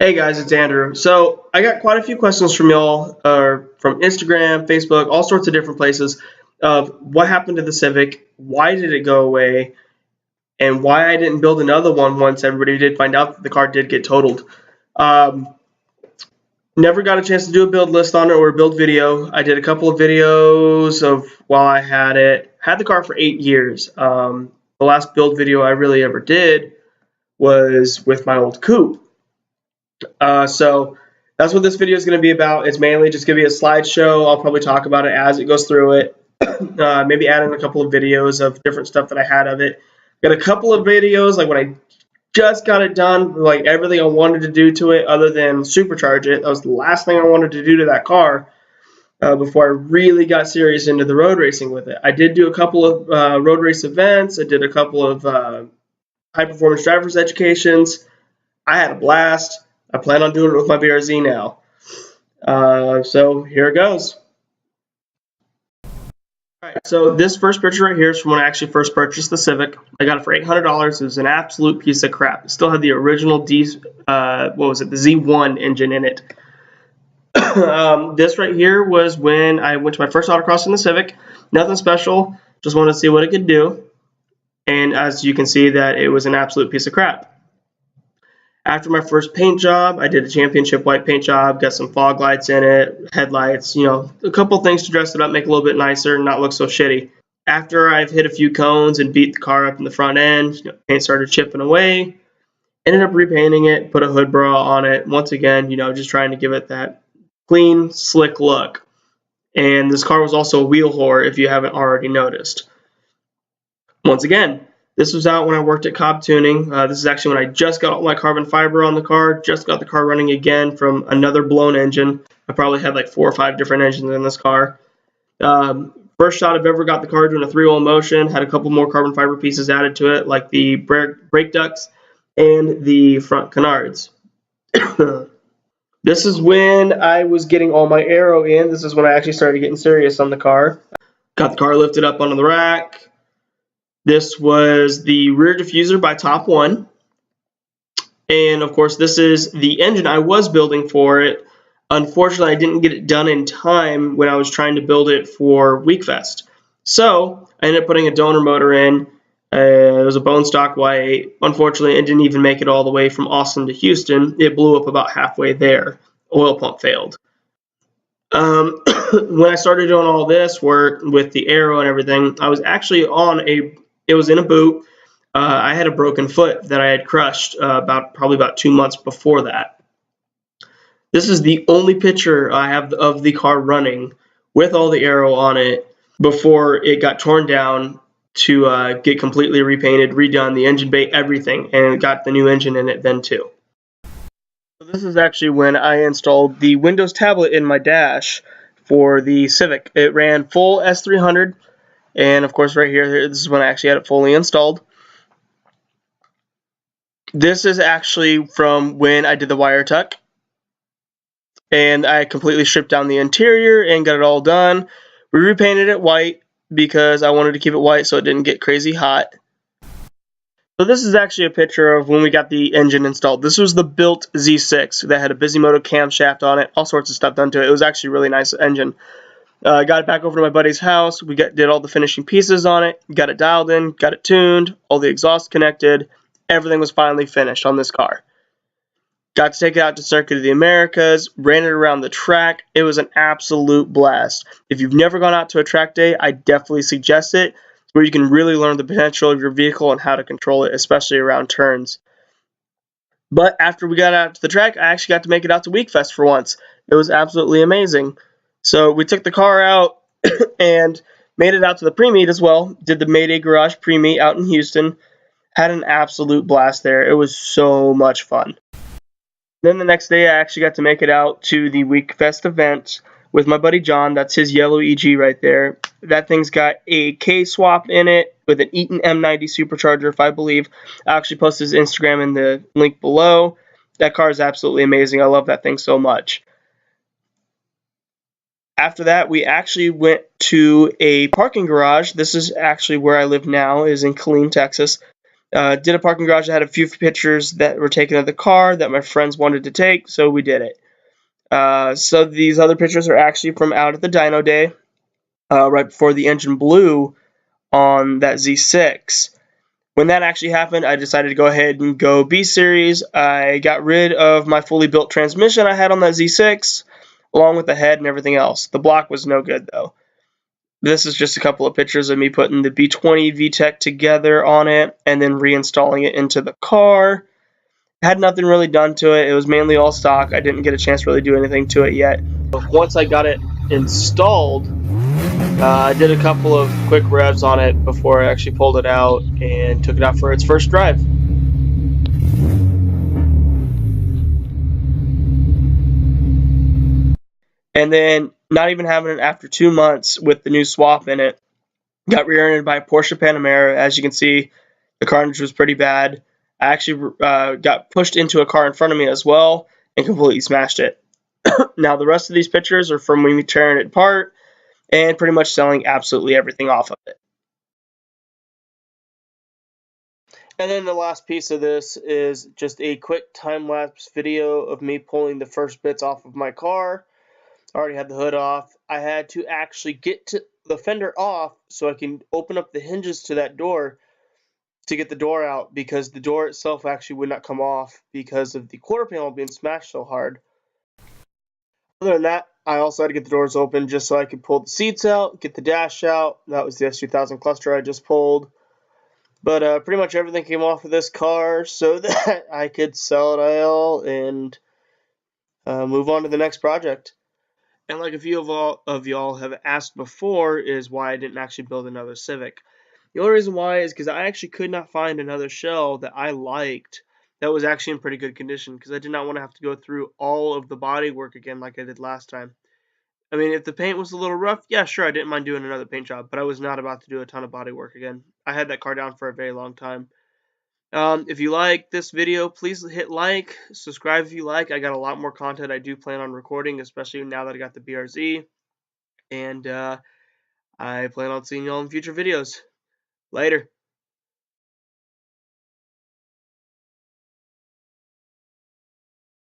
Hey guys, it's Andrew. So I got quite a few questions from y'all, from Instagram, Facebook, all sorts of different places, of what happened to the Civic, why did it go away, and why I didn't build another one once everybody did find out that the car did get totaled. Um, Never got a chance to do a build list on it or a build video. I did a couple of videos of while I had it. Had the car for 8 years. The last build video I really ever did was with my old coupe. So that's what this video is going to be about. It's mainly just going to be a slideshow. I'll probably talk about it as it goes through it. Maybe add in a couple of videos of different stuff that I had of it. Got a couple of videos like when I just got it done, like everything I wanted to do to it other than supercharge it. That was the last thing I wanted to do to that car before I really got serious into the road racing with it. I did do a couple of road race events. I did a couple of high performance drivers educations. I had a blast. I plan on doing it with my BRZ now. So here it goes. Alright, so this first picture right here is from when I actually first purchased the Civic. I got it for $800. It was an absolute piece of crap. It still had the original the Z1 engine in it. This right here was when I went to my first autocross in the Civic. Nothing special, just wanted to see what it could do. And as you can see, that it was an absolute piece of crap. After my first paint job, I did a championship white paint job, got some fog lights in it, headlights, a couple things to dress it up, make it a little bit nicer and not look so shitty. After I've hit a few cones and beat the car up in the front end, paint started chipping away. Ended up repainting it, put a hood bra on it. Once again, just trying to give it that clean, slick look. And this car was also a wheel whore if you haven't already noticed. Once again, this was out when I worked at Cobb Tuning. This is actually when I just got all my carbon fiber on the car, just got the car running again from another blown engine. I probably had like 4 or 5 different engines in this car. First shot I've ever got the car doing a 3-wheel motion, had a couple more carbon fiber pieces added to it, like the brake ducts and the front canards. This is when I was getting all my aero in. This is when I actually started getting serious on the car. Got the car lifted up onto the rack. This was the rear diffuser by Top One. And of course, this is the engine I was building for it. Unfortunately, I didn't get it done in time when I was trying to build it for Weekfest. So I ended up putting a donor motor in. It was a bone stock Y8. Unfortunately, it didn't even make it all the way from Austin to Houston. It blew up about halfway there. Oil pump failed. When I started doing all this work with the aero and everything, I was actually it was in a boot. I had a broken foot that I had crushed probably about 2 months before that. This is the only picture I have of the car running with all the aero on it before it got torn down to get completely repainted, redone, the engine bay, everything, and it got the new engine in it then too. So this is actually when I installed the Windows tablet in my dash for the Civic. It ran full S300. And of course right here, this is when I actually had it fully installed. This is actually from when I did the wire tuck. And I completely stripped down the interior and got it all done. We repainted it white because I wanted to keep it white so it didn't get crazy hot. So this is actually a picture of when we got the engine installed. This was the built Z6 that had a Bisimoto camshaft on it, all sorts of stuff done to it. It was actually a really nice engine. Got it back over to my buddy's house. We did all the finishing pieces on it, got it dialed in, got it tuned, all the exhaust connected. Everything was finally finished on this car. Got to take it out to Circuit of the Americas, ran it around the track. It was an absolute blast. If you've never gone out to a track day, I definitely suggest it. It's where you can really learn the potential of your vehicle and how to control it, especially around turns. But after we got out to the track, I actually got to make it out to Weekfest for once. It was absolutely amazing. So we took the car out and made it out to the pre-meet as well. Did the Mayday Garage pre-meet out in Houston. Had an absolute blast there. It was so much fun. Then the next day I actually got to make it out to the Weekfest event with my buddy John. That's his yellow EG right there. That thing's got a K-swap in it with an Eaton M90 supercharger, if I believe. I'll actually post his Instagram in the link below. That car is absolutely amazing. I love that thing so much. After that, we actually went to a parking garage. This is actually where I live now, is in Killeen, Texas. Did a parking garage. I had a few pictures that were taken of the car that my friends wanted to take, so we did it. So these other pictures are actually from out at the dyno day, right before the engine blew on that Z6. When that actually happened, I decided to go ahead and go B series. I got rid of my fully built transmission I had on that Z6, along with the head and everything else. The block was no good though. This is just a couple of pictures of me putting the B20 VTEC together on it and then reinstalling it into the car. Had nothing really done to it. It was mainly all stock. I didn't get a chance to really do anything to it yet. Once I got it installed, I did a couple of quick revs on it before I actually pulled it out and took it out for its first drive. And then, not even having it after 2 months with the new swap in it, got rear-ended by a Porsche Panamera. As you can see, the carnage was pretty bad. I actually got pushed into a car in front of me as well and completely smashed it. Now, the rest of these pictures are from me tearing it apart and pretty much selling absolutely everything off of it. And then the last piece of this is just a quick time-lapse video of me pulling the first bits off of my car. I already had the hood off. I had to actually get to the fender off so I can open up the hinges to that door to get the door out, because the door itself actually would not come off because of the quarter panel being smashed so hard. Other than that, I also had to get the doors open just so I could pull the seats out, get the dash out. That was the S2000 cluster I just pulled. But pretty much everything came off of this car so that I could sell it all and move on to the next project. And like a few of y'all have asked before, is why I didn't actually build another Civic. The only reason why is because I actually could not find another shell that I liked that was actually in pretty good condition, because I did not want to have to go through all of the body work again like I did last time. I mean, if the paint was a little rough, yeah, sure, I didn't mind doing another paint job, but I was not about to do a ton of body work again. I had that car down for a very long time. If you like this video, please hit like, subscribe if you like. I got a lot more content I do plan on recording, especially now that I got the BRZ. And I plan on seeing y'all in future videos. Later.